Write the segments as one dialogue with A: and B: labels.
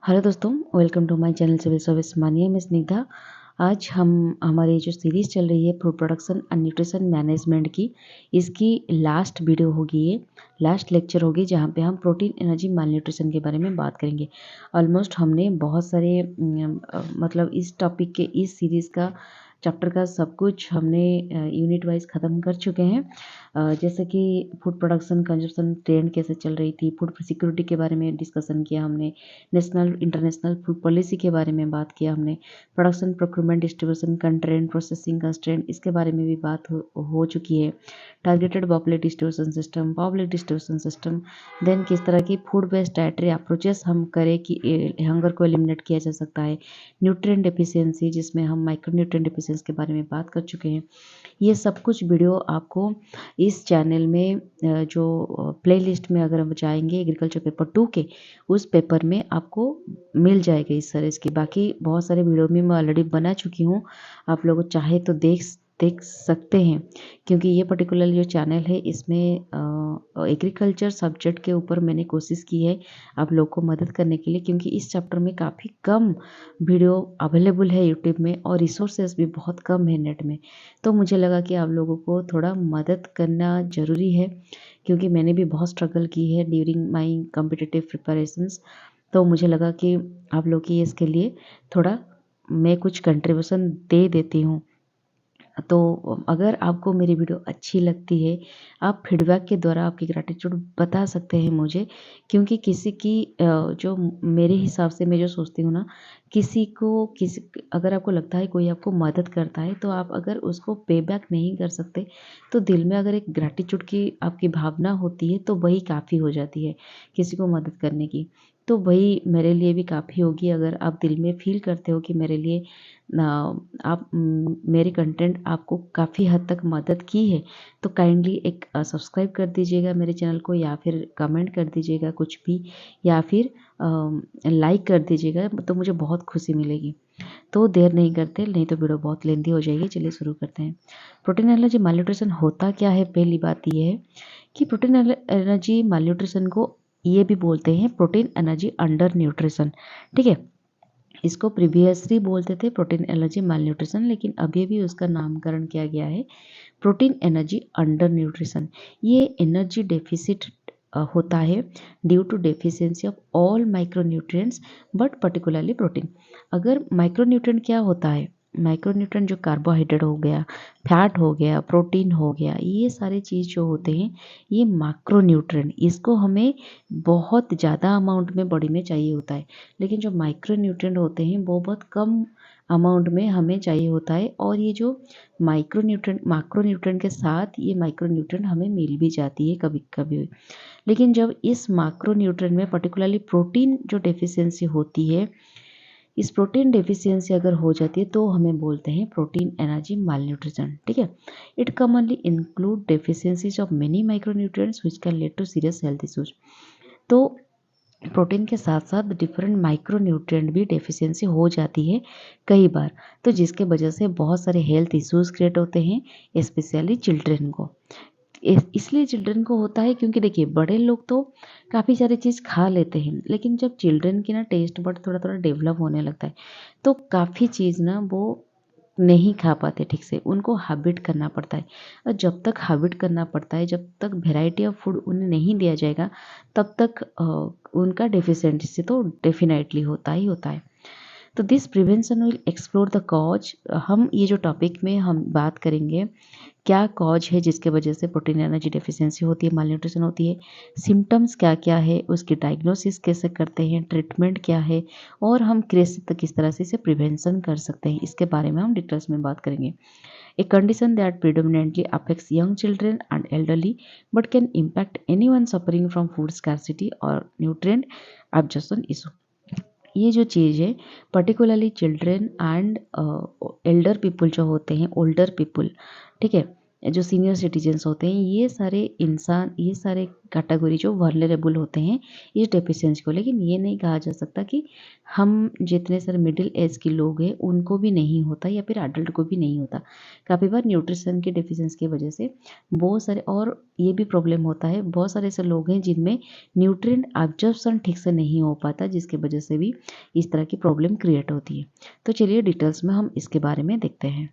A: Hello दोस्तों, welcome to my channel civil service मानिए मैं स्निग्धा। आज हम हमारी जो सीरीज़ चल रही है food production and nutrition management की, इसकी लास्ट वीडियो होगी, ये लास्ट लेक्चर होगी जहाँ पे हम प्रोटीन एनर्जी माल न्यूट्रिशन के बारे में बात करेंगे। ऑलमोस्ट हमने बहुत सारे मतलब इस टॉपिक के इस सीरीज़ का चैप्टर का सब कुछ हमने यूनिट वाइज ख़त्म कर चुके हैं। जैसे कि फूड प्रोडक्शन कंजप्शन ट्रेंड कैसे चल रही थी, फूड सिक्योरिटी के बारे में डिस्कशन किया हमने, नेशनल इंटरनेशनल फूड पॉलिसी के बारे में बात किया हमने, production procurement distribution constraint processing constraint इसके बारे में भी बात हो चुकी है। Targeted populate distribution system, then किस तरह की फूड बेस्ड डाइटरी अप्रोचेस हम करें कि हंगर को एलिमिनेट किया जा सकता है। न्यूट्रिएंट डेफिशिएंसी जिसमें हम माइक्रो न्यूट्रिएंट डेफिशिएंसी के बारे में बात कर चुके हैं। ये सब कुछ वीडियो आपको इस चैनल में जो प्लेलिस्ट में अगर हम जाएंगे एग्रीकल्चर पेपर 2 के, उस पेपर में आपको मिल जाएगा इस सीरीज़ की। बाकी बहुत सारे वीडियो में मैं ऑलरेडी बना चुकी हूँ, आप लोग चाहे तो देख सकते हैं, क्योंकि ये पर्टिकुलर जो चैनल है इसमें एग्रीकल्चर सब्जेक्ट के ऊपर मैंने कोशिश की है आप लोग को मदद करने के लिए, क्योंकि इस चैप्टर में काफ़ी कम वीडियो अवेलेबल है यूट्यूब में और रिसोर्सेज भी बहुत कम है नेट में। तो मुझे लगा कि आप लोगों को थोड़ा मदद करना ज़रूरी है, क्योंकि मैंने भी बहुत स्ट्रगल की है ड्यूरिंग माय कॉम्पिटिटिव प्रिपरेशंस। तो मुझे लगा कि आप लोग की इसके लिए थोड़ा मैं कुछ कंट्रीब्यूशन दे देती हूँ। तो अगर आपको मेरी वीडियो अच्छी लगती है, आप फीडबैक के द्वारा आपकी ग्रैटिट्यूड बता सकते हैं मुझे, क्योंकि किसी की जो मेरे हिसाब से मैं जो सोचती हूँ ना, किसी अगर आपको लगता है कोई आपको मदद करता है, तो आप अगर उसको पे बैक नहीं कर सकते, तो दिल में अगर एक ग्रैटिट्यूड की आपकी भावना होती है तो वही काफ़ी हो जाती है किसी को मदद करने की। तो वही मेरे लिए भी काफ़ी होगी अगर आप दिल में फील करते हो कि मेरे लिए आप मेरे कंटेंट आपको काफ़ी हद तक मदद की है, तो काइंडली एक सब्सक्राइब कर दीजिएगा मेरे चैनल को, या फिर कमेंट कर दीजिएगा कुछ भी, या फिर लाइक कर दीजिएगा, तो मुझे बहुत खुशी मिलेगी। तो देर नहीं करते, नहीं तो वीडियो बहुत लेंथी हो जाएगी। चलिए शुरू करते हैं। प्रोटीन एनर्जी मालन्यूट्रिशन होता क्या है? पहली बात ये है कि प्रोटीन एनर्जी मालन्यूट्रिशन को ये भी बोलते हैं प्रोटीन एनर्जी अंडर न्यूट्रिशन। ठीक है, इसको प्रीवियसली बोलते थे प्रोटीन एनर्जी मालन्यूट्रिशन, लेकिन अभी भी उसका नामकरण किया गया है प्रोटीन एनर्जी अंडर न्यूट्रिशन। ये एनर्जी डेफिसिट होता है due to deficiency of all micronutrients but particularly protein. अगर माइक्रोन्यूट्रिएंट क्या होता है? माइक्रोन्यूट्रिएंट जो कार्बोहाइड्रेट हो गया, फैट हो गया, प्रोटीन हो गया, ये सारे चीज़ जो होते हैं ये मैक्रोन्यूट्रिएंट, इसको हमें बहुत ज़्यादा अमाउंट में बॉडी में चाहिए होता है। लेकिन जो माइक्रोन्यूट्रिएंट होते हैं वो बहुत कम अमाउंट में हमें चाहिए होता है, और ये जो मैक्रोन्यूट्रिएंट के साथ ये माइक्रोन्यूट्रिएंट हमें मिल भी जाती है कभी कभी। लेकिन जब इस मैक्रोन्यूट्रिएंट में पर्टिकुलरली प्रोटीन जो डेफिशिएंसी होती है, इस प्रोटीन डेफिशिएंसी अगर हो जाती है तो हमें बोलते हैं प्रोटीन एनर्जी मालन्यूट्रिशन। ठीक है, it commonly include deficiencies of many micronutrients which can lead to serious health issues. तो प्रोटीन के साथ साथ डिफरेंट माइक्रोन्यूट्रिएंट भी डेफिशिएंसी हो जाती है कई बार, तो जिसके वजह से बहुत सारे हेल्थ इश्यूज क्रिएट होते हैं, स्पेशली चिल्ड्रन को। इसलिए चिल्ड्रन को होता है क्योंकि देखिए बड़े लोग तो काफ़ी सारी चीज़ खा लेते हैं, लेकिन जब चिल्ड्रन की ना टेस्ट बड थोड़ा थोड़ा डेवलप होने लगता है, तो काफ़ी चीज़ ना वो नहीं खा पाते ठीक से, उनको हैबिट करना पड़ता है। और जब तक हैबिट करना पड़ता है, जब तक वैरायटी ऑफ फूड उन्हें नहीं दिया जाएगा, तब तक उनका डेफिशिएंसी तो डेफिनेटली होता ही होता है। तो this prevention will explore the cause. हम ये जो टॉपिक में हम बात करेंगे क्या कॉज है जिसके वजह से प्रोटीन एनर्जी डेफिशिएंसी होती है, मालन्यूट्रिशन होती है, सिम्टम्स क्या क्या है, उसकी डायग्नोसिस कैसे करते हैं, ट्रीटमेंट क्या है, और हम किस तरह से इसे प्रिवेंशन कर सकते हैं, इसके बारे में हम डिटेल्स में बात करेंगे। A condition that predominantly affects young children and elderly but can impact anyone suffering from food scarcity or nutrient absorption issue। ये जो चीज़ है particularly children and Elder people जो होते हैं, ओल्डर पीपल, ठीक है, जो सीनियर सिटीजन्स होते हैं, ये सारे इंसान, ये सारे कैटेगरी जो वल्नरेबल होते हैं इस डेफिशिएंसी को। लेकिन ये नहीं कहा जा सकता कि हम जितने सारे मिडिल एज के लोग हैं उनको भी नहीं होता या फिर अडल्ट को भी नहीं होता। काफ़ी बार न्यूट्रिशन की डेफिशिएंसी की वजह से बहुत सारे, और ये भी प्रॉब्लम होता है, बहुत सारे ऐसे लोग हैं जिनमें न्यूट्रिएंट एब्जॉर्प्शन ठीक से नहीं हो पाता, जिसकी वजह से भी इस तरह की प्रॉब्लम क्रिएट होती है। तो चलिए डिटेल्स में हम इसके बारे में देखते हैं।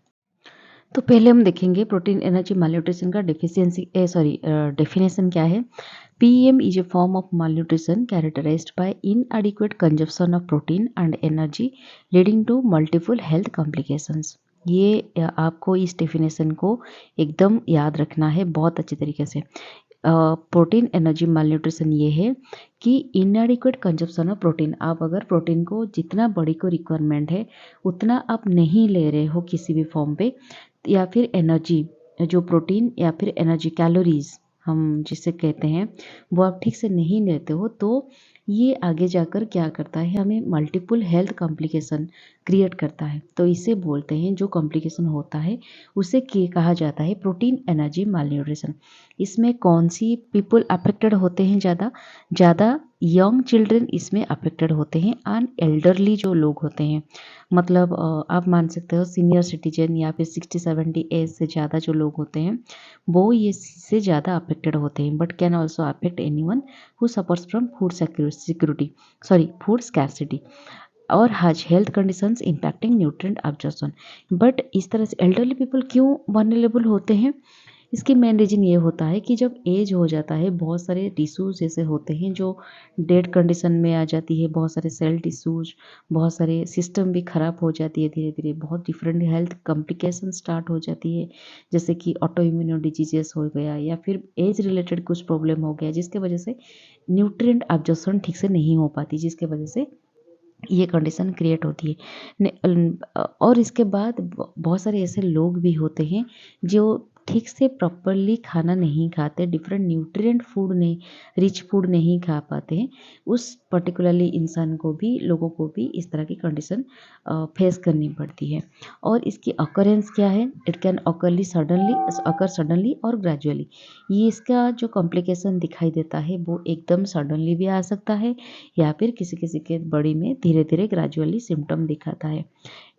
A: तो पहले हम देखेंगे प्रोटीन एनर्जी malnutrition का डेफिनेशन क्या है। PEM is a form of malnutrition characterized by inadequate consumption of protein and energy leading to multiple health complications। ये आपको इस डेफिनेशन को एकदम याद रखना है बहुत अच्छे तरीके से। प्रोटीन एनर्जी malnutrition ये है कि इनएडिक्वेट कंजप्शन ऑफ प्रोटीन, आप अगर प्रोटीन को जितना बॉडी को रिक्वायरमेंट है उतना आप नहीं ले रहे हो किसी भी फॉर्म पे, या फिर एनर्जी, जो प्रोटीन या फिर एनर्जी कैलोरीज हम जिसे कहते हैं, वो आप ठीक से नहीं लेते हो, तो ये आगे जाकर क्या करता है, हमें मल्टीपल हेल्थ कॉम्प्लिकेशन क्रिएट करता है। तो इसे बोलते हैं, जो कॉम्प्लिकेशन होता है उसे कहा जाता है प्रोटीन एनर्जी malnutrition। इसमें कौन सी पीपल अफेक्टेड होते हैं? ज़्यादा यंग चिल्ड्रन इसमें अफेक्टेड होते हैं, एंड एल्डरली जो लोग होते हैं, मतलब आप मान सकते हो सीनियर सिटीजन या फिर 60-70 एज से ज़्यादा जो लोग होते हैं वो ये से ज़्यादा अफेक्टेड होते हैं, but can also affect anyone who suffers from food scarcity और has health conditions impacting nutrient absorption. But इस तरह से एल्डरली पीपल क्यों वल्नरेबल होते हैं? इसकी मेन रीज़न ये होता है कि जब एज हो जाता है, बहुत सारे टिश्यूज़ ऐसे होते हैं जो डेड कंडीशन में आ जाती है, बहुत सारे सेल टिश्यूज़, बहुत सारे सिस्टम भी ख़राब हो जाती है धीरे धीरे, बहुत डिफरेंट हेल्थ कॉम्प्लिकेशन स्टार्ट हो जाती है, जैसे कि ऑटो इम्यून डिजीजेस हो गया या फिर एज रिलेटेड कुछ प्रॉब्लम हो गया, जिसके वजह से न्यूट्रिएंट एब्जॉर्प्शन ठीक से नहीं हो पाती, जिसके वजह से ये कंडीशन क्रिएट होती है। और इसके बाद बहुत सारे ऐसे लोग भी होते हैं जो ठीक से प्रॉपरली खाना नहीं खाते, डिफरेंट न्यूट्रिएंट फूड नहीं, रिच फूड नहीं खा पाते हैं, उस पर्टिकुलरली इंसान को भी, लोगों को भी इस तरह की कंडीशन फेस करनी पड़ती है। और इसकी अकरेंस क्या है? इट कैन अकर सडनली और ग्रेजुअली। ये इसका जो कॉम्प्लिकेशन दिखाई देता है वो एकदम सडनली भी आ सकता है, या फिर किसी किसी के बॉडी में धीरे धीरे ग्रेजुअली सिम्टम दिखाता है।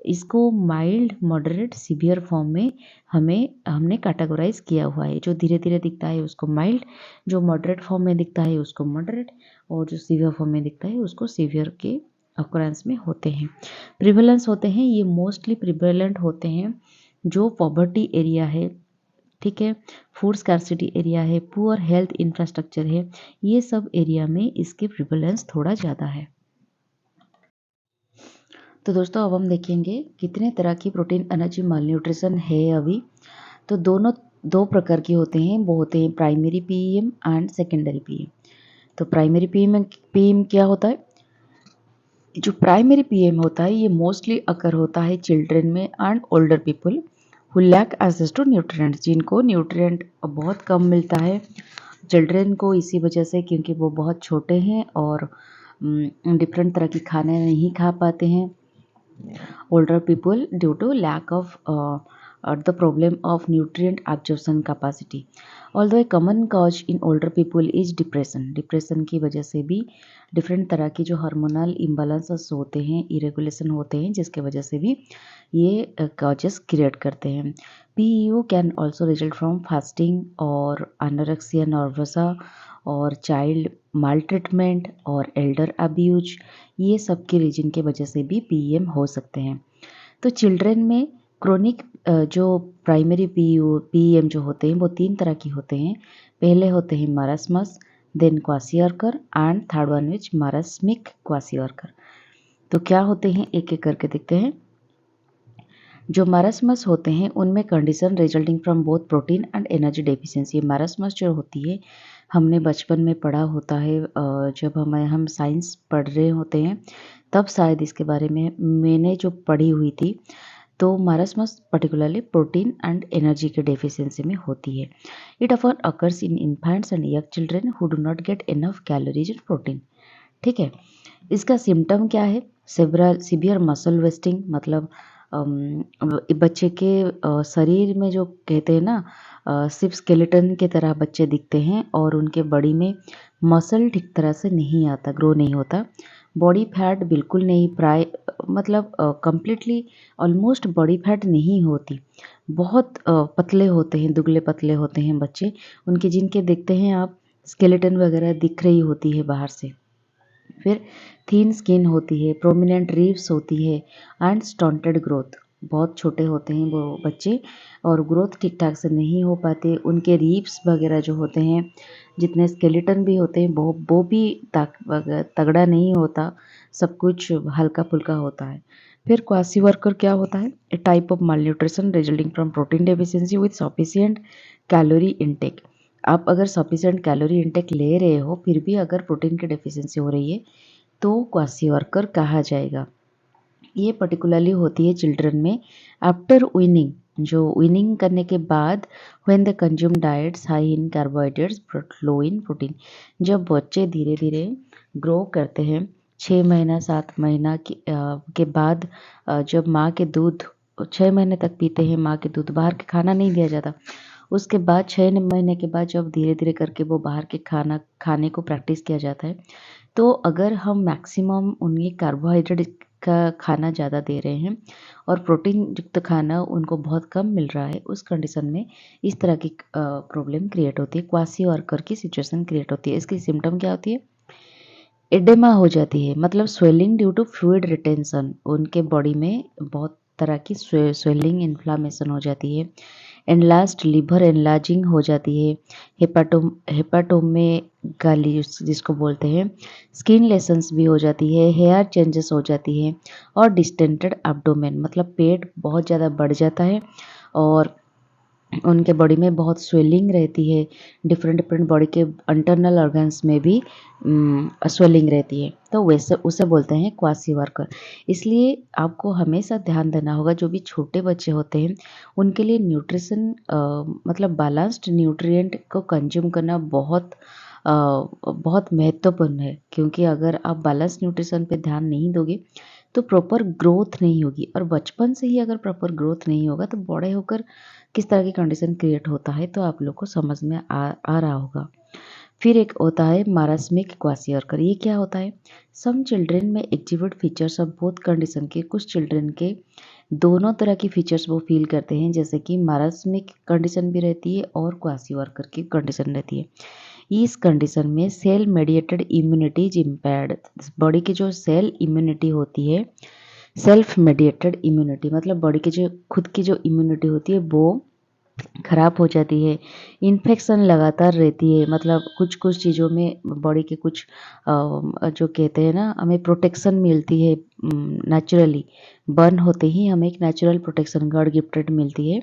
A: इसको माइल्ड, मॉडरेट, सीवियर फॉर्म में हमने कैटेगराइज किया हुआ है। जो धीरे धीरे दिखता है उसको माइल्ड, जो मॉडरेट फॉर्म में दिखता है उसको मॉडरेट, और जो सीवियर फॉर्म में दिखता है उसको सीवियर के ऑकरेंस में होते हैं। प्रिवेलेंस होते हैं, ये मोस्टली प्रिवेलेंट होते हैं जो पॉवर्टी एरिया है, ठीक है, फूड स्कार्सिटी एरिया है, पुअर हेल्थ इंफ्रास्ट्रक्चर है, ये सब एरिया में इसके प्रिवेलेंस थोड़ा ज़्यादा है। तो दोस्तों अब हम देखेंगे कितने तरह की प्रोटीन एनर्जी malnutrition है अभी। तो दो प्रकार के होते हैं, वो होते हैं primary PEM and secondary PEM। तो प्राइमरी PEM क्या होता है? जो प्राइमरी PEM होता है ये मोस्टली अकर होता है चिल्ड्रन में and older people who lack access to nutrient, जिनको न्यूट्रिएंट बहुत कम मिलता है चिल्ड्रन को, इसी वजह से क्योंकि वो बहुत छोटे हैं और डिफरेंट तरह की खाने नहीं खा पाते हैं। older people due to lack of the problem of nutrient absorption capacity. Although a common cause in older people is depression की वजह से भी डिफरेंट तरह की जो हार्मोनल इम्बालेंसेस होते हैं, इरेगुलेशन होते हैं, जिसके वजह से भी ये कॉजेस क्रिएट करते हैं। PEO can also result from fasting और एनोरेक्सिया नर्वसा और चाइल्ड माल ट्रीटमेंट और एल्डर अब्यूज, ये सब के रीजन के वजह से भी PEM हो सकते हैं। तो चिल्ड्रन में क्रोनिक जो प्राइमरी PEM जो होते हैं वो 3 तरह की होते हैं। पहले होते हैं marasmus, then kwashiorkor and third one which marasmic kwashiorkor. तो क्या होते हैं एक एक करके देखते हैं। जो मारास्मस होते हैं उनमें condition resulting from both protein and energy deficiency. मारास्मस जो होती है हमने बचपन में पढ़ा होता है, जब हम साइंस पढ़ रहे होते हैं तब शायद इसके बारे में मैंने जो पढ़ी हुई थी। तो मारास्मस पर्टिकुलरली प्रोटीन एंड एनर्जी के डेफिशिएंसी में होती है। It often occurs in infants and young children who do not get enough calories and protein, ठीक है। इसका सिम्टम क्या है? सीवियर मसल वेस्टिंग, मतलब बच्चे के शरीर में जो कहते हैं ना सिर्फ स्केलेटन की तरह बच्चे दिखते हैं और उनके बॉडी में मसल ठीक तरह से नहीं आता, ग्रो नहीं होता। बॉडी फैट बिल्कुल नहीं, प्राय मतलब कंप्लीटली ऑलमोस्ट बॉडी फैट नहीं होती। बहुत पतले होते हैं, दुबले पतले होते हैं बच्चे। उनके जिनके देखते हैं आप स्केलेटन वगैरह दिख रही होती है बाहर से। फिर थीन स्किन होती है, प्रोमिनेंट रिब्स होती है एंड स्टंटेड ग्रोथ। बहुत छोटे होते हैं वो बच्चे और ग्रोथ ठीक ठाक से नहीं हो पाते। उनके रिब्स वगैरह जो होते हैं, जितने स्केलेटन भी होते हैं वो भी तगड़ा नहीं होता, सब कुछ हल्का फुल्का होता है। फिर क्वासी वर्कर क्या होता है? A type of malnutrition resulting from protein deficiency with sufficient calorie intake. आप अगर सफिशिएंट कैलोरी इनटेक ले रहे हो फिर भी अगर प्रोटीन की डेफिशिएंसी हो रही है तो क्वासी वर्कर कहा जाएगा। ये पर्टिकुलरली होती है चिल्ड्रन में आफ्टर वीनिंग, जो वीनिंग करने के बाद when the consume diets high in carbohydrates but low in protein. जब बच्चे धीरे धीरे ग्रो करते हैं 6 महीना 7 महीना के बाद, जब माँ के दूध 6 महीने तक पीते हैं, माँ के दूध, बाहर के खाना नहीं दिया जाता। उसके बाद 6 महीने के बाद जब धीरे धीरे करके वो बाहर के खाना खाने को प्रैक्टिस किया जाता है, तो अगर हम मैक्सिमम उन्हें कार्बोहाइड्रेट का खाना ज़्यादा दे रहे हैं और प्रोटीन युक्त खाना उनको बहुत कम मिल रहा है, उस कंडीशन में इस तरह की प्रॉब्लम क्रिएट होती है, क्वासी वर्कर की सिचुएशन क्रिएट होती है। इसकी सिम्टम क्या होती है? एडेमा हो जाती है, मतलब swelling due to fluid retention. उनके बॉडी में बहुत तरह की स्वेलिंग इन्फ्लामेशन हो जाती है। एनलार्ज्ड लिवर एनलार्जिंग हो जाती है। हेपाटोमेगाली जिसको बोलते हैं, स्किन लेसन्स भी हो जाती है, हेयर चेंजेस हो जाती है और डिस्टेंटेड एब्डोमेन, मतलब पेट बहुत ज़्यादा बढ़ जाता है और उनके बॉडी में बहुत स्वेलिंग रहती है। डिफरेंट डिफरेंट बॉडी के इंटरनल ऑर्गन्स में भी स्वेलिंग रहती है, तो वैसे उसे बोलते हैं क्वासी वर्कर। इसलिए आपको हमेशा ध्यान देना होगा, जो भी छोटे बच्चे होते हैं उनके लिए न्यूट्रिशन मतलब बैलेंस्ड न्यूट्रिएंट को कंज्यूम करना बहुत महत्वपूर्ण है। क्योंकि अगर आप बैलेंस न्यूट्रिशन पे ध्यान नहीं दोगे तो प्रॉपर ग्रोथ नहीं होगी, और बचपन से ही अगर प्रॉपर ग्रोथ नहीं होगा तो बड़े होकर किस तरह की कंडीशन क्रिएट होता है तो आप लोग को समझ में आ रहा होगा। फिर एक होता है मारास्मिक क्वासियर्कर। ये क्या होता है? सम चिल्ड्रन में exhibit features of both condition के, कुछ चिल्ड्रन के दोनों तरह की फीचर्स वो फील करते हैं, जैसे कि मारास्मिक कंडीशन भी रहती है और क्वासियर्कर की कंडीशन रहती है। इस कंडीशन में cell mediated immunity is impaired. Body की जो सेल इम्यूनिटी होती है, सेल्फ मेडिएटेड इम्यूनिटी मतलब बॉडी की जो खुद की जो इम्यूनिटी होती है वो खराब हो जाती है। इन्फेक्शन लगातार रहती है, मतलब कुछ कुछ चीज़ों में बॉडी के कुछ जो कहते हैं ना, हमें प्रोटेक्शन मिलती है नेचुरली, बर्न होते ही हमें एक नेचुरल प्रोटेक्शन गॉड गिफ्टेड मिलती है,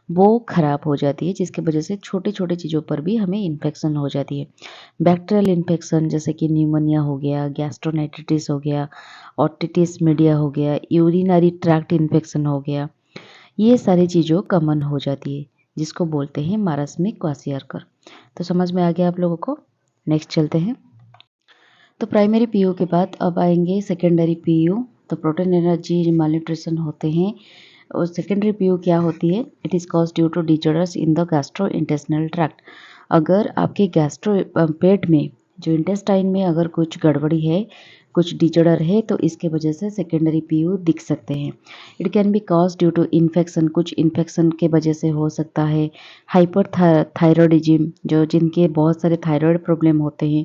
A: वो खराब हो जाती है, जिसकी वजह से छोटी छोटी चीज़ों पर भी हमें इन्फेक्शन हो जाती है। बैक्टीरियल इन्फेक्शन जैसे कि न्यूमोनिया हो गया, गैस्ट्रोनाइटिस हो गया, ओटिटिस मीडिया हो गया, यूरिनरी ट्रैक्ट इन्फेक्शन हो गया, ये सारी चीज़ों कॉमन हो जाती है, जिसको बोलते हैं मारास्मिक क्वासियर्कर। तो समझ में आ गया आप लोगों को? नेक्स्ट चलते हैं। तो प्राइमरी पीयू के बाद अब आएंगे सेकेंडरी पीयू। तो प्रोटीन एनर्जी मालन्यूट्रिशन होते हैं। और सेकेंडरी पीयू क्या होती है? It is cause due to disorders in the gastro intestinal tract. अगर आपके गैस्ट्रो पेट में जो इंटेस्टाइन में अगर कुछ गड़बड़ी है, कुछ डिजॉर्डर है, तो इसके वजह से सेकेंडरी पीयू दिख सकते हैं। It can be cause due to infection, कुछ इन्फेक्शन के वजह से हो सकता है। हाइपर थायरॉयडिज्म, जो जिनके बहुत सारे थायराइड प्रॉब्लम होते हैं,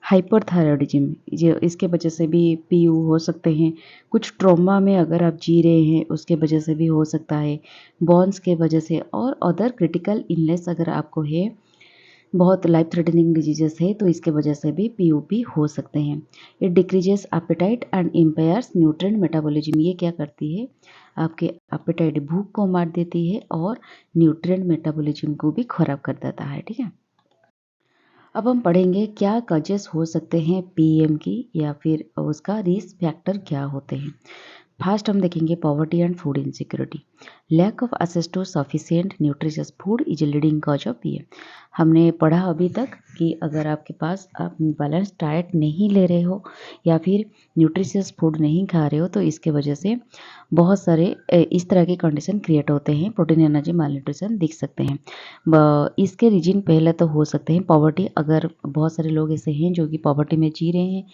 A: हाइपरथायरॉयडिज्म, जो इसके वजह से भी पीयू हो सकते हैं। कुछ ट्रॉमा में अगर आप जी रहे हैं उसके वजह से भी हो सकता है, बॉन्स के वजह से, और अदर क्रिटिकल इलनेस अगर आपको है, बहुत लाइफ थ्रेटनिंग डिजीजेस है, तो इसके वजह से भी पीयूपी हो सकते हैं। It decreases appetite and impairs nutrient metabolism. ये क्या करती है? आपके एपेटाइट, भूख को मार देती है और न्यूट्रिएंट मेटाबॉलिज्म को भी खराब कर देता है। ठीक है, अब हम पढ़ेंगे क्या कजेस हो सकते हैं पीएम की, या फिर उसका रिस्क फैक्टर क्या होते हैं। फर्स्ट हम देखेंगे poverty and food insecurity. Lack of access to sufficient nutritious food is a leading cause of PM. हमने पढ़ा अभी तक कि अगर आपके पास आप बैलेंस डाइट नहीं ले रहे हो या फिर न्यूट्रिशियस फूड नहीं खा रहे हो तो इसके वजह से बहुत सारे इस तरह के कंडीशन क्रिएट होते हैं, प्रोटीन एनर्जी मालन्यूट्रिशन दिख सकते हैं। इसके रीजन पहले तो हो सकते हैं पॉवर्टी। अगर बहुत सारे लोग ऐसे हैं जो कि पॉवर्टी में जी रहे हैं,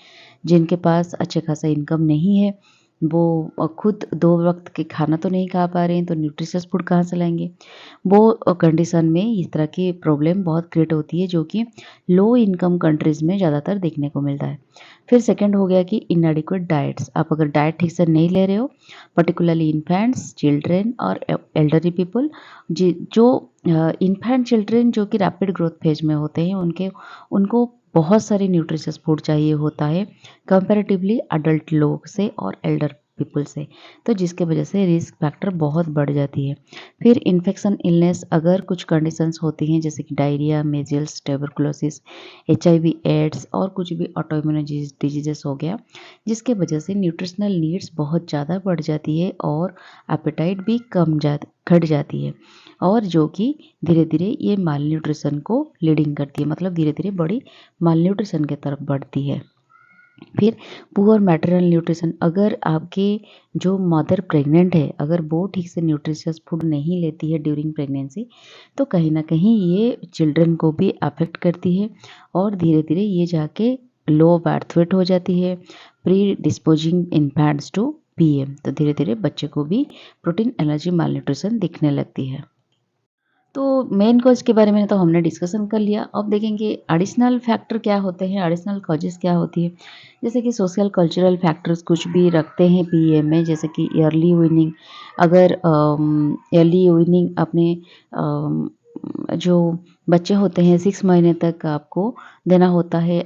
A: जिनके पास अच्छे खासा इनकम नहीं है, वो खुद 2 वक्त के खाना तो नहीं खा पा रहे हैं, तो न्यूट्रिशियस फूड कहाँ से लाएंगे। वो कंडीशन में इस तरह की प्रॉब्लम बहुत क्रिएट होती है जो कि लो इनकम कंट्रीज़ में ज़्यादातर देखने को मिलता है। फिर सेकंड हो गया कि इनएडिक्वेट डाइट्स। आप अगर डाइट ठीक से नहीं ले रहे हो, पर्टिकुलरली इन्फेंट्स, चिल्ड्रेन और एल्डरली पीपल, जो इन्फेंट चिल्ड्रेन जो कि रैपिड ग्रोथ फेज में होते हैं, उनको बहुत सारी न्यूट्रिशियस फूड चाहिए होता है कंपैरेटिवली अडल्ट लोग से और एल्डर पीपल से, तो जिसके वजह से रिस्क फैक्टर बहुत बढ़ जाती है। फिर इन्फेक्शन इलनेस, अगर कुछ कंडीशंस होती हैं जैसे कि diarrhoea, measles, tuberculosis, HIV, AIDS और कुछ भी ऑटोइम्यून डिजीजेस हो गया, जिसके वजह से न्यूट्रिशनल नीड्स बहुत ज़्यादा बढ़ जाती है और एपेटाइट भी घट जाती है, और जो कि धीरे धीरे ये माल न्यूट्रिशन को लीडिंग करती है, मतलब धीरे धीरे बड़ी माल न्यूट्रिशन की तरफ बढ़ती है। फिर पुअर मैटरनल न्यूट्रिशन, अगर आपके जो मदर प्रेग्नेंट है, अगर वो ठीक से न्यूट्रिशियस फूड नहीं लेती है ड्यूरिंग प्रेगनेंसी, तो कहीं ना कहीं ये चिल्ड्रन को भी अफेक्ट करती है और धीरे धीरे ये जाके लो बर्थ वेट हो जाती है, predisposing infants to PM, तो धीरे धीरे बच्चे को भी प्रोटीन एनर्जी माल न्यूट्रिशन दिखने लगती है। तो मेन कॉज के बारे में तो हमने डिस्कशन कर लिया। अब देखेंगे एडिशनल फैक्टर क्या होते हैं, एडिशनल कॉजेस क्या होती है। जैसे कि सोशल कल्चरल फैक्टर्स कुछ भी रखते हैं PM में, जैसे कि अर्ली वीनिंग। अगर अर्ली वीनिंग अपने जो बच्चे होते हैं 6 महीने तक आपको देना होता है,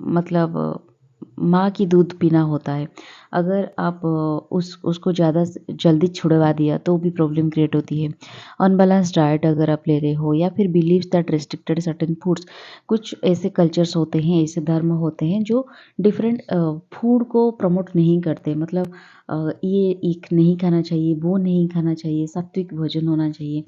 A: मतलब माँ की दूध पीना होता है। अगर आप उसको ज़्यादा जल्दी छुड़वा दिया तो भी प्रॉब्लम क्रिएट होती है। अनबैलेंस डाइट अगर आप ले रहे हो, या फिर believes that restricted certain foods, कुछ ऐसे कल्चर्स होते हैं, ऐसे धर्म होते हैं जो डिफरेंट फूड को प्रमोट नहीं करते, मतलब ये एक नहीं खाना चाहिए, वो नहीं खाना चाहिए, सात्विक भोजन होना चाहिए,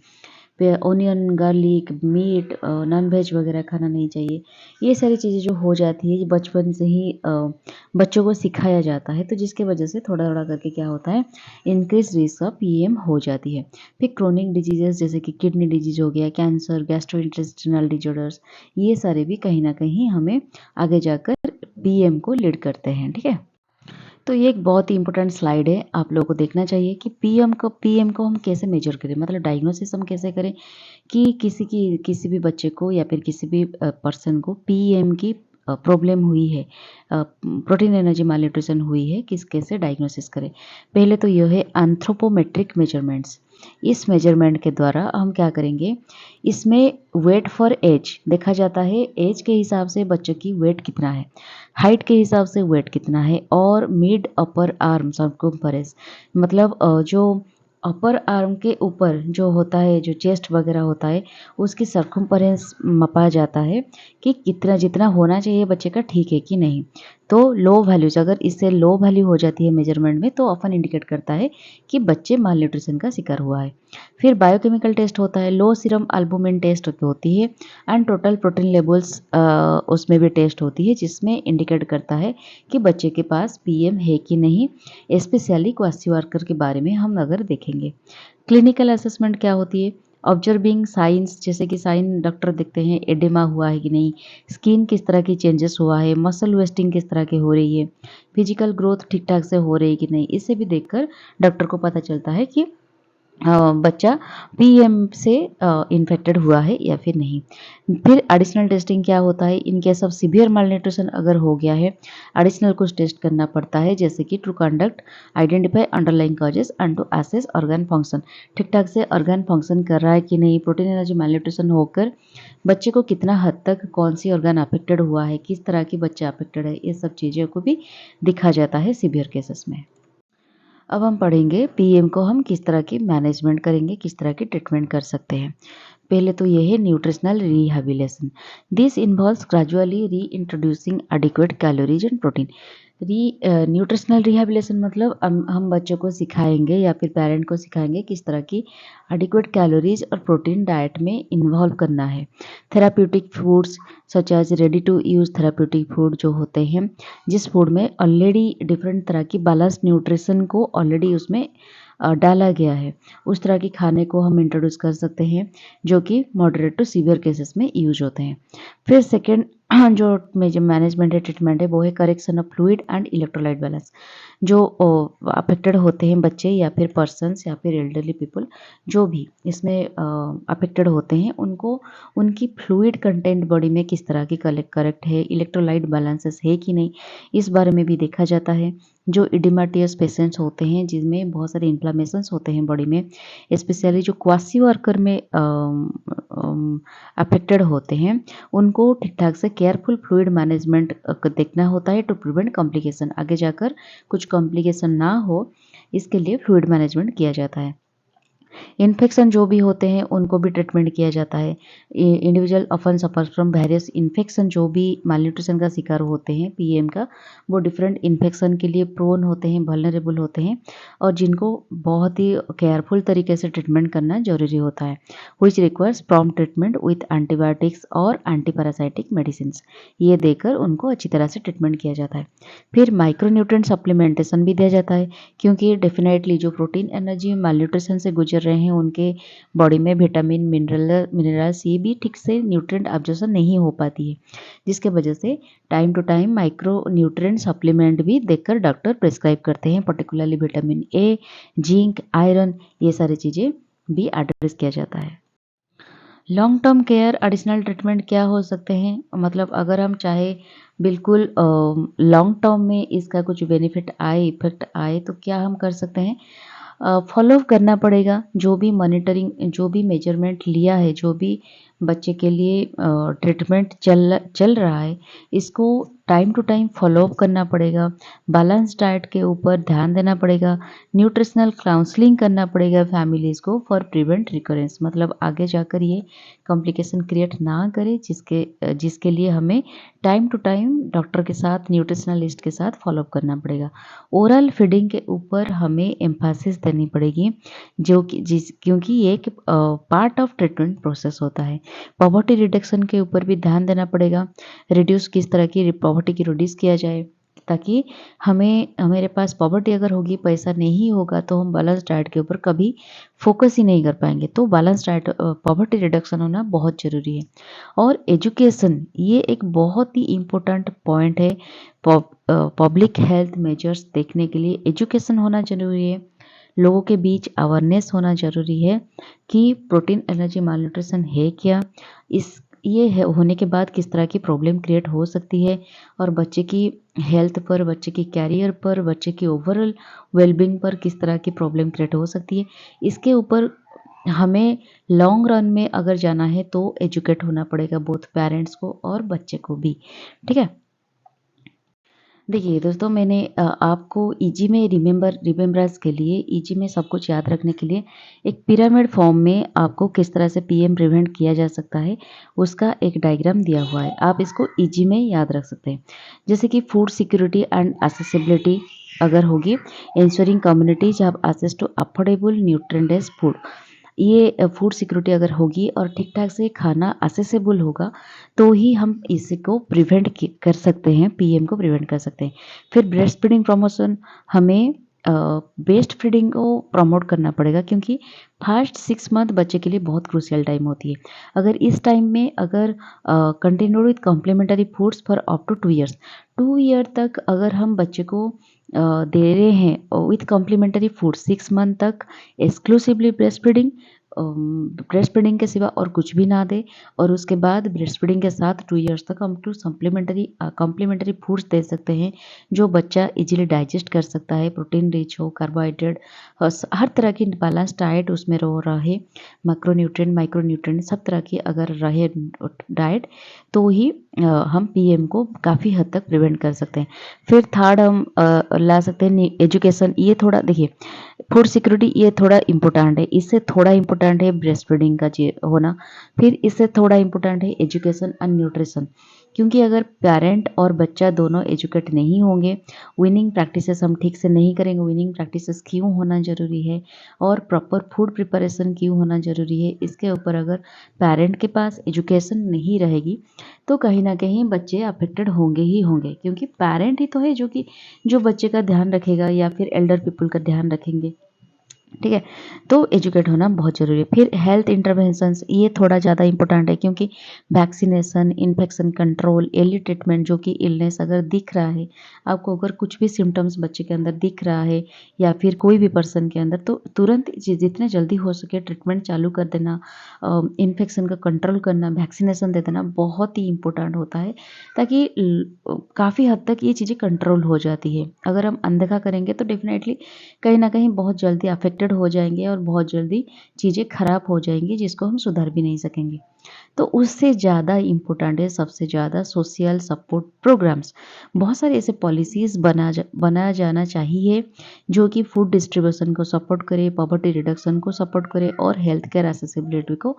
A: onion, garlic, meat, non veg वगैरह खाना नहीं चाहिए। ये सारी चीज़ें जो हो जाती है, ये बचपन से ही बच्चों को सिखाया जाता है, तो जिसके वजह से थोड़ा थोड़ा करके क्या होता है, इंक्रीज रिस्क ऑफ PM हो जाती है। फिर क्रोनिक डिजीजेस जैसे कि किडनी डिजीज हो गया, कैंसर, गैस्ट्रोइंटेस्टिनल डिजॉर्डर्स, ये सारे भी कहीं ना कहीं हमें आगे जाकर PM को लीड करते हैं। ठीक है, तो ये एक बहुत ही इंपॉर्टेंट स्लाइड है, आप लोगों को देखना चाहिए कि PM को हम कैसे मेजर करें, मतलब डायग्नोसिस हम कैसे करें कि किसी भी बच्चे को या फिर किसी भी पर्सन को PM की प्रॉब्लम हुई है, प्रोटीन एनर्जी मालन्यूट्रिशन हुई है, कैसे डायग्नोसिस करें। पहले तो यह है एंथ्रोपोमेट्रिक मेजरमेंट्स। इस मेजरमेंट के द्वारा हम क्या करेंगे, इसमें वेट फॉर एज देखा जाता है, एज के हिसाब से बच्चे की वेट कितना है, हाइट के हिसाब से वेट कितना है, और मिड अपर आर्म सर्कम्फरेंस, मतलब जो अपर आर्म के ऊपर जो होता है, जो चेस्ट वगैरह होता है, उसकी सर्कम्फरेंस मापा जाता है कि कितना जितना होना चाहिए बच्चे का ठीक है कि नहीं। तो लो वैल्यूज, अगर इससे लो वैल्यू हो जाती है मेजरमेंट में, तो ऑफन इंडिकेट करता है कि बच्चे माल न्यूट्रिशन का शिकार हुआ है। फिर बायोकेमिकल टेस्ट होता है, लो सीरम एल्बुमिन टेस्ट होती है, एंड टोटल प्रोटीन लेवल्स उसमें भी टेस्ट होती है, जिसमें इंडिकेट करता है कि बच्चे के पास PM है कि नहीं। स्पेशली क्वासियोआर्कर के बारे में हम अगर देखेंगे। क्लिनिकल असेसमेंट क्या होती है, ऑब्जर्विंग साइंस, जैसे कि साइन डॉक्टर देखते हैं एडेमा हुआ है कि नहीं, स्किन किस तरह की चेंजेस हुआ है, मसल वेस्टिंग किस तरह की हो रही है, फिजिकल ग्रोथ ठीक ठाक से हो रही है कि नहीं, इसे भी देखकर डॉक्टर को पता चलता है कि बच्चा PM से इन्फेक्टेड हुआ है या फिर नहीं। फिर एडिशनल टेस्टिंग क्या होता है, in case of severe malnutrition अगर हो गया है, एडिशनल कुछ टेस्ट करना पड़ता है, जैसे कि to conduct identify underlying causes and to assess organ function, ठीक ठाक से ऑर्गन फंक्शन कर रहा है कि नहीं, प्रोटीन एनर्जी मालन्यूट्रिशन होकर बच्चे को कितना हद तक कौन सी ऑर्गन अफेक्टेड हुआ है, किस तरह की बच्चा अफेक्टेड है, ये सब चीज़ों को भी दिखा जाता है सीवियर केसेस में। अब हम पढ़ेंगे PM को हम किस तरह की मैनेजमेंट करेंगे, किस तरह की ट्रीटमेंट कर सकते हैं। पहले तो यह है nutritional rehabilitation. This involves gradually reintroducing adequate calories and protein. Nutritional rehabilitation मतलब हम बच्चों को सिखाएंगे या फिर पेरेंट को सिखाएंगे किस तरह की एडिक्वेट कैलोरीज और प्रोटीन डाइट में इन्वॉल्व करना है। Therapeutic foods such as ready to use therapeutic food जो होते हैं, जिस फूड में ऑलरेडी डिफरेंट तरह की बैलेंस न्यूट्रिशन को ऑलरेडी उसमें डाला गया है, उस तरह के खाने को हम इंट्रोड्यूस कर सकते हैं जो कि मॉडरेट टू सीवियर केसेस में यूज होते हैं। फिर सेकेंड जो मेजर मैनेजमेंट है, ट्रीटमेंट है, वो है correction of fluid and electrolyte balance. जो अफेक्टेड होते हैं बच्चे या फिर पर्सन्स या फिर एल्डरली पीपल जो भी इसमें अफेक्टेड होते हैं, उनको उनकी फ्लूइड कंटेंट बॉडी में किस तरह की करेक्ट है, इलेक्ट्रोलाइट बैलेंसेस है कि नहीं, इस बारे में भी देखा जाता है। जो इडिमाटियस पेशेंट्स होते हैं जिनमें बहुत सारे इन्फ्लामेशंस होते हैं बॉडी में, स्पेशली जो क्वासी वर्कर में अफेक्टेड होते हैं, उनको ठीक ठाक से केयरफुल फ्लूइड मैनेजमेंट देखना होता है टू प्रिवेंट कॉम्प्लिकेशन। आगे जाकर कुछ कॉम्प्लिकेशन ना हो, इसके लिए फ्लूइड मैनेजमेंट किया जाता है। इन्फेक्शन जो भी होते हैं उनको भी ट्रीटमेंट किया जाता है। Individual often suffers from various infection, जो भी मालन्यूट्रिशन का शिकार होते हैं पीएम का, वो डिफरेंट इन्फेक्शन के लिए प्रोन होते हैं, वल्नरेबल होते हैं और जिनको बहुत ही केयरफुल तरीके से ट्रीटमेंट करना जरूरी होता है, which requires prompt treatment with antibiotics और एंटीपैरासाइटिक मेडिसिन। ये देकर उनको अच्छी तरह से ट्रीटमेंट किया जाता है। फिर माइक्रोन्यूट्रिएंट सप्लीमेंटेशन भी दिया जाता है, क्योंकि डेफिनेटली जो प्रोटीन एनर्जी मालन्यूट्रिशन से गुजर रहे हैं उनके बॉडी में विटामिन मिनरल्स ये भी ठीक से न्यूट्रिएंट एब्जॉर्प्शन नहीं हो पाती है, जिसके वजह से time to time micro nutrient supplement भी देखकर डॉक्टर प्रिस्क्राइब करते हैं, particularly vitamin A, zinc, iron, ये सारी चीज़ें भी एड्रेस किया जाता है। Long term care additional treatment क्या हो सकते हैं, मतलब अगर हम चाहे बिल्कुल लॉन्ग टर्म में इसका कुछ बेनिफिट आए, इफेक्ट आए, तो क्या हम कर सकते हैं, फॉलो करना पड़ेगा। जो भी मॉनिटरिंग, जो भी मेजरमेंट लिया है, जो भी बच्चे के लिए ट्रीटमेंट चल रहा है, इसको time to time follow up करना पड़ेगा। बैलेंस डाइट के ऊपर ध्यान देना पड़ेगा। न्यूट्रिशनल काउंसलिंग करना पड़ेगा फैमिलीज़ को फॉर प्रिवेंट रिकरेंस, मतलब आगे जाकर ये कॉम्प्लिकेशन क्रिएट ना करे, जिसके लिए हमें टाइम टू टाइम डॉक्टर के साथ, न्यूट्रिशनलिस्ट के साथ फॉलो अप करना पड़ेगा। ओरल फीडिंग के ऊपर हमें एम्फासिस देनी पड़ेगी, क्योंकि ये एक पार्ट ऑफ ट्रीटमेंट प्रोसेस होता है। पॉवर्टी रिडक्शन के ऊपर भी ध्यान देना पड़ेगा। रिड्यूस किस तरह की पॉवर्टी की रिड्यूस किया जाए, ताकि हमारे पास पॉवर्टी अगर होगी, पैसा नहीं होगा, तो हम बैलेंस डाइट के ऊपर कभी फोकस ही नहीं कर पाएंगे। तो बैलेंस डाइट, पॉवर्टी रिडक्शन होना बहुत ज़रूरी है। और एजुकेशन, ये एक बहुत ही इम्पोर्टेंट पॉइंट है। पब्लिक हेल्थ मेजर्स देखने के लिए एजुकेशन होना ज़रूरी है। लोगों के बीच अवेयरनेस होना ज़रूरी है कि प्रोटीन एनर्जी मालन्यूट्रिशन है क्या, होने के बाद किस तरह की प्रॉब्लम क्रिएट हो सकती है, और बच्चे की हेल्थ पर, बच्चे की कैरियर पर, बच्चे की ओवरऑल वेलबींग पर किस तरह की प्रॉब्लम क्रिएट हो सकती है। इसके ऊपर हमें लॉन्ग रन में अगर जाना है तो एजुकेट होना पड़ेगा, बोथ पेरेंट्स को और बच्चे को भी। ठीक है। देखिए दोस्तों, मैंने आपको ईजी में रिमेम्बरेंस के लिए, ईजी में सब कुछ याद रखने के लिए एक पिरामिड फॉर्म में आपको किस तरह से पीएम प्रिवेंट किया जा सकता है, उसका एक डायग्राम दिया हुआ है। आप इसको ईजी में याद रख सकते हैं। जैसे कि फूड सिक्योरिटी एंड एक्सेसिबिलिटी अगर होगी, ensuring communities have access to affordable nutrients food. ये फूड सिक्योरिटी अगर होगी और ठीक ठाक से खाना एक्सेसिबल होगा, तो ही हम इसको प्रिवेंट कर सकते हैं, पीएम को प्रिवेंट कर सकते हैं। फिर ब्रेस्ट फीडिंग प्रमोशन, हमें ब्रेस्ट फीडिंग को प्रमोट करना पड़ेगा, क्योंकि फर्स्ट 6 मंथ बच्चे के लिए बहुत क्रूशियल टाइम होती है। अगर इस टाइम में अगर continue with complementary foods for up to 2 years, 2 year तक अगर हम बच्चे को दे रहे हैं विथ कॉम्प्लीमेंट्री फूड 6 मंथ तक, एक्सक्लूसिवली ब्रेस्ट फीडिंग के सिवा और कुछ भी ना दे, और उसके बाद ब्रेस्ट फीडिंग के साथ 2 ईयर्स तक हम कॉम्प्लीमेंट्री फूड्स दे सकते हैं, जो बच्चा इजीली डाइजेस्ट कर सकता है, प्रोटीन रिच हो, कार्बोहाइड्रेट, हर तरह की बैलेंस डाइट उसमें रहे, माइक्रोन्यूट्रिएंट, माइक्रोन्यूट्रिएंट सब तरह की अगर रहे डाइट, तो ही हम पीएम को काफ़ी हद तक प्रिवेंट कर सकते हैं। फिर थर्ड हम ला सकते हैं एजुकेशन। ये थोड़ा देखिए, फूड सिक्योरिटी ये थोड़ा इम्पोर्टेंट है, इससे थोड़ा इम्पोर्टेंट है ब्रेस्ट फीडिंग का होना। फिर इससे थोड़ा इम्पोर्टेंट है एजुकेशन एंड न्यूट्रिशन, क्योंकि अगर पेरेंट और बच्चा दोनों एजुकेट नहीं होंगे, विनिंग प्रैक्टिसेस हम ठीक से नहीं करेंगे। विनिंग प्रैक्टिसेस क्यों होना ज़रूरी है और प्रॉपर फूड प्रिपरेशन क्यों होना ज़रूरी है, इसके ऊपर अगर पेरेंट के पास एजुकेशन नहीं रहेगी तो कहीं ना कहीं बच्चे अफेक्टेड होंगे ही होंगे, क्योंकि पेरेंट ही तो है जो बच्चे का ध्यान रखेगा या फिर एल्डर पीपल का ध्यान रखेंगे। ठीक है, तो एजुकेट होना बहुत ज़रूरी है। फिर हेल्थ इंटरवेंशंस, ये थोड़ा ज़्यादा इंपॉर्टेंट है, क्योंकि vaccination, infection control, early treatment, जो कि इलनेस अगर दिख रहा है आपको, अगर कुछ भी सिम्टम्स बच्चे के अंदर दिख रहा है या फिर कोई भी पर्सन के अंदर, तो तुरंत जितने जल्दी हो सके ट्रीटमेंट चालू कर देना, इन्फेक्शन का कंट्रोल करना, वैक्सीनेशन दे देना बहुत ही इंपॉर्टेंट होता है, ताकि काफ़ी हद तक ये चीज़ें कंट्रोल हो जाती है। अगर हम अनदेखा करेंगे तो डेफिनेटली कहीं ना कहीं बहुत जल्दी अफेक्टेड हो जाएंगे और बहुत जल्दी चीज़ें खराब हो जाएंगी, जिसको हम सुधार भी नहीं सकेंगे। तो उससे ज़्यादा इम्पोर्टेंट है सबसे ज़्यादा सोशल सपोर्ट प्रोग्राम्स। बहुत सारे ऐसे पॉलिसीज़ बनाया जाना चाहिए जो कि फूड डिस्ट्रीब्यूशन को सपोर्ट करे, पॉवर्टी रिडक्शन को सपोर्ट करे और हेल्थ केयर एक्सेसिबिलिटी को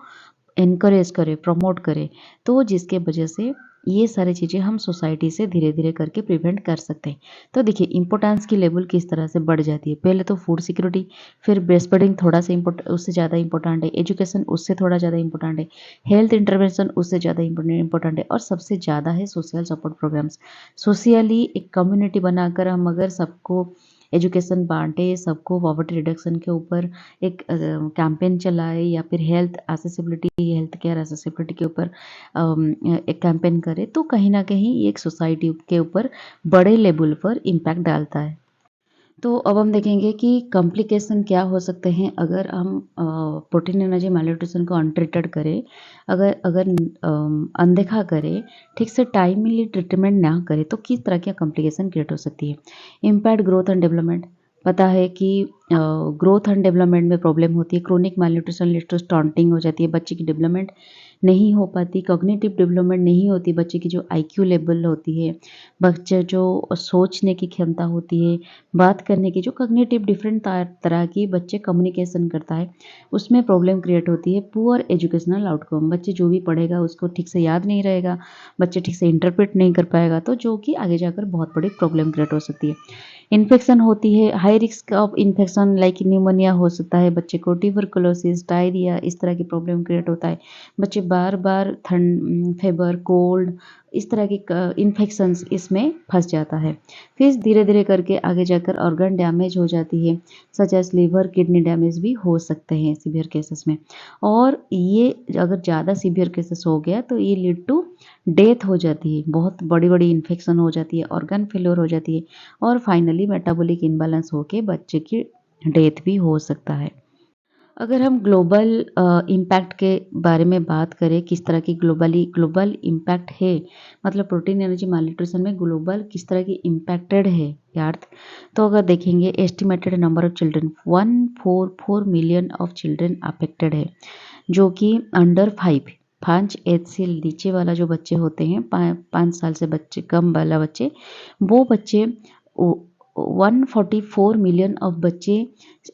A: एनकरेज करे, प्रमोट करे। तो जिसके वजह से ये सारी चीज़ें हम सोसाइटी से धीरे धीरे करके प्रिवेंट कर सकते हैं। तो देखिए इम्पोर्टेंस की लेवल किस तरह से बढ़ जाती है। पहले तो फूड सिक्योरिटी, फिर ब्रेस्ट फीडिंग थोड़ा सा उससे ज़्यादा इंपॉर्टेंट है, एजुकेशन उससे थोड़ा ज़्यादा इंपॉर्टेंट है, हेल्थ इंटरवेंशन उससे ज़्यादा इंपॉर्टेंट है, और सबसे ज़्यादा है सोशल सपोर्ट प्रोग्राम्स। सोशली एक कम्युनिटी बनाकर हम अगर सबको एजुकेशन बांटे, सबको पॉवर्टी रिडक्शन के ऊपर एक कैंपेन चलाए, या फिर हेल्थ केयर एक्सेसिबिलिटी के ऊपर एक कैंपेन करे, तो कहीं ना कहीं ये एक सोसाइटी के ऊपर बड़े लेवल पर इम्पैक्ट डालता है। तो अब हम देखेंगे कि कॉम्प्लिकेशन क्या हो सकते हैं अगर हम प्रोटीन एनर्जी malnutrition को अनट्रीटेड करें, अगर अगर अनदेखा करें, ठीक से टाइमली ट्रीटमेंट ना करें, तो किस तरह की कॉम्प्लिकेशन क्रिएट हो सकती है। इम्पैक्ट ग्रोथ एंड डेवलपमेंट, पता है कि ग्रोथ एंड डेवलपमेंट में प्रॉब्लम होती है। Chronic malnutrition leads to stunting हो जाती है, बच्चे की डेवलपमेंट नहीं हो पाती, कॉग्निटिव डेवलपमेंट नहीं होती, बच्चे की जो IQ लेवल होती है, बच्चे जो सोचने की क्षमता होती है, बात करने की जो कॉग्निटिव डिफरेंट तरह की बच्चे कम्युनिकेशन करता है, उसमें प्रॉब्लम क्रिएट होती है। पुअर एजुकेशनल आउटकम, बच्चे जो भी पढ़ेगा उसको ठीक से याद नहीं रहेगा, बच्चे ठीक से इंटरप्रेट नहीं कर पाएगा, तो जो कि आगे जाकर बहुत बड़ी प्रॉब्लम क्रिएट हो सकती है। इन्फेक्शन होती है, high risk of infection like pneumonia हो सकता है, बच्चे को ट्यूबरकुलोसिस, डायरिया, इस तरह की प्रॉब्लम क्रिएट होता है। बच्चे बार बार ठंड, फीवर, कोल्ड, इस तरह की इन्फेक्शंस इसमें फंस जाता है। फिर धीरे धीरे करके आगे जाकर ऑर्गन डैमेज हो जाती है, such as liver, kidney damage भी हो सकते हैं सीवियर केसेस में। और ये अगर ज़्यादा सीवियर केसेस हो गया तो ये लीड टू डेथ हो जाती है, बहुत बड़ी बड़ी इन्फेक्शन हो जाती है, ऑर्गन फेल्योर हो जाती है, और फाइनली मेटाबॉलिक इम्बैलेंस होके बच्चे की डेथ भी हो सकता है। अगर हम ग्लोबल इम्पैक्ट के बारे में बात करें, किस तरह की ग्लोबल इम्पैक्ट है, मतलब प्रोटीन एनर्जी malnutrition में ग्लोबल किस तरह की इम्पैक्टेड है अर्थ, तो अगर देखेंगे estimated number of children 144 million of children affected है, जो कि अंडर 5 एज से नीचे वाला जो बच्चे होते हैं, 5 साल से बच्चे कम वाला बच्चे, वो बच्चे 144 मिलियन ऑफ बच्चे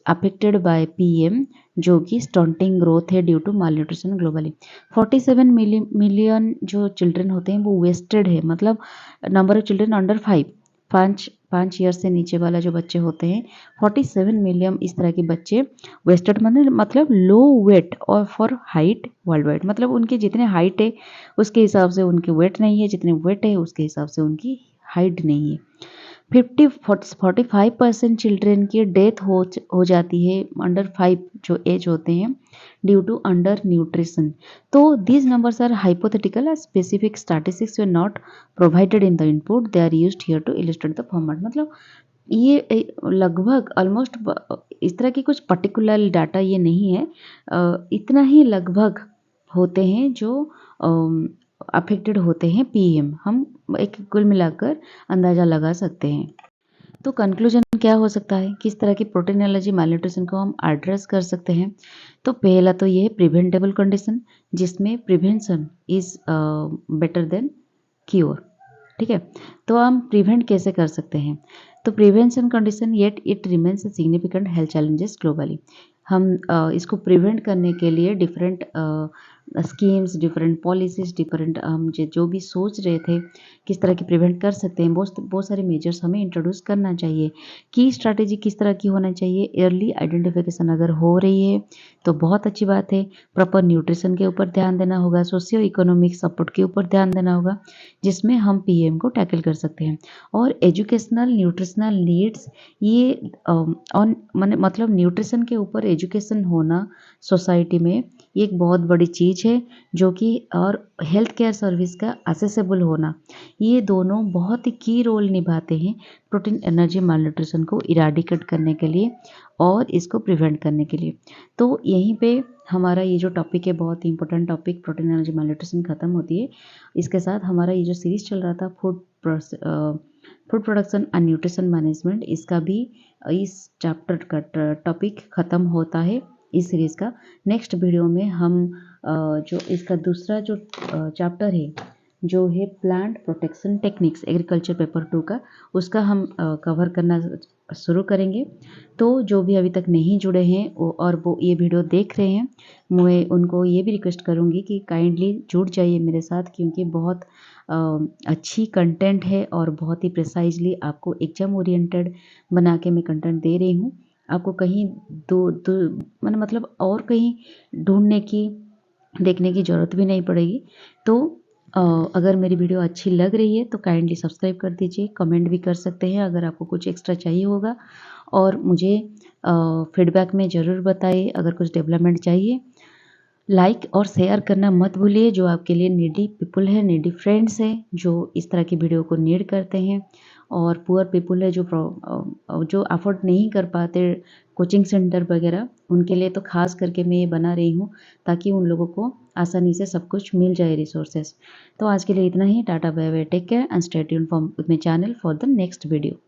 A: अफेक्टेड बाय PM, जो कि स्टंटिंग ग्रोथ है due to malnutrition globally. 47 million जो चिल्ड्रन होते हैं वो वेस्टेड है, मतलब number of children under 5 year से नीचे वाला जो बच्चे होते हैं, 47 मिलियन इस तरह के बच्चे वेस्टेड, मतलब लो वेट और फॉर हाइट वर्ल्ड वाइड, मतलब उनके जितने हाइट है उसके हिसाब से उनके वेट नहीं है, जितने वेट है उसके हिसाब से उनकी हाइट नहीं है। 45% चिल्ड्रन की डेथ हो जाती है अंडर 5 जो एज होते हैं, ड्यू टू अंडर न्यूट्रिशन। तो these numbers are hypothetical, specific statistics were not provided in the input, they are used here to illustrate the format. मतलब ये लगभग ऑलमोस्ट इस तरह की कुछ पर्टिकुलर डाटा ये नहीं है, इतना ही लगभग होते हैं जो अफेक्टेड होते हैं PM, हम एक कुल मिलाकर अंदाज़ा लगा सकते हैं। तो कंक्लूजन क्या हो सकता है, किस तरह की प्रोटीन एलर्जी malnutrition को हम एड्रेस कर सकते हैं। तो पहला तो ये है प्रिवेंटेबल कंडीशन, जिसमें prevention is better than cure. ठीक है, तो हम प्रिवेंट कैसे कर सकते हैं, तो prevention condition yet it remains a significant health challenges globally. हम इसको प्रिवेंट करने के लिए different schemes, different policies, different हम जो भी सोच रहे थे, किस तरह की प्रिवेंट कर सकते हैं, बहुत सारे मेजर्स हमें इंट्रोड्यूस करना चाहिए। की स्ट्रैटेजी किस तरह की होना चाहिए, अर्ली आइडेंटिफिकेशन अगर हो रही है तो बहुत अच्छी बात है। प्रॉपर न्यूट्रिशन के ऊपर ध्यान देना होगा, सोशियो इकोनॉमिक सपोर्ट के ऊपर ध्यान देना होगा, जिसमें हम पीएम को टैकल कर सकते हैं। और एजुकेशनल न्यूट्रिशनल नीड्स, ये ऑन मतलब न्यूट्रिशन के ऊपर एजुकेशन होना सोसाइटी में ये एक बहुत बड़ी चीज़ है, जो कि और हेल्थ केयर सर्विस का एक्सेसिबल होना, ये दोनों बहुत ही की रोल निभाते हैं प्रोटीन एनर्जी मालन्यूट्रिशन को इराडिकेट करने के लिए और इसको प्रिवेंट करने के लिए। तो यहीं पे हमारा ये जो टॉपिक है, बहुत ही important topic, protein energy malnutrition खत्म होती है। इसके साथ हमारा ये जो सीरीज चल रहा था food production and nutrition management, इसका भी इस चैप्टर का टॉपिक ख़त्म होता है इस सीरीज़ का। नेक्स्ट वीडियो में हम जो इसका दूसरा जो चैप्टर है, जो है plant protection techniques, agriculture paper 2 का, उसका हम कवर करना शुरू करेंगे। तो जो भी अभी तक नहीं जुड़े हैं और वो ये वीडियो देख रहे हैं, मैं उनको ये भी रिक्वेस्ट करूँगी कि काइंडली जुड़ जाइए मेरे साथ, क्योंकि बहुत अच्छी कंटेंट है और बहुत ही प्रिसाइजली आपको एग्जाम ओरिएंटेड बना के मैं कंटेंट दे रही हूँ। आपको कहीं मतलब और कहीं ढूंढने की, देखने की ज़रूरत भी नहीं पड़ेगी। तो अगर मेरी वीडियो अच्छी लग रही है तो काइंडली सब्सक्राइब कर दीजिए, कमेंट भी कर सकते हैं अगर आपको कुछ एक्स्ट्रा चाहिए होगा, और मुझे फीडबैक में ज़रूर बताइए अगर कुछ डेवलपमेंट चाहिए। लाइक और शेयर करना मत भूलिए, जो आपके लिए नीडी पीपल है, नीडी फ्रेंड्स हैं, जो इस तरह की वीडियो को नीड करते हैं, और पुअर पीपल है जो अफोर्ड नहीं कर पाते कोचिंग सेंटर वगैरह, उनके लिए तो खास करके मैं ये बना रही हूँ ताकि उन लोगों को आसानी से सब कुछ मिल जाए रिसोर्सेज। तो आज के लिए इतना ही। Tata bye bye, take care and stay tuned with my channel for the next video.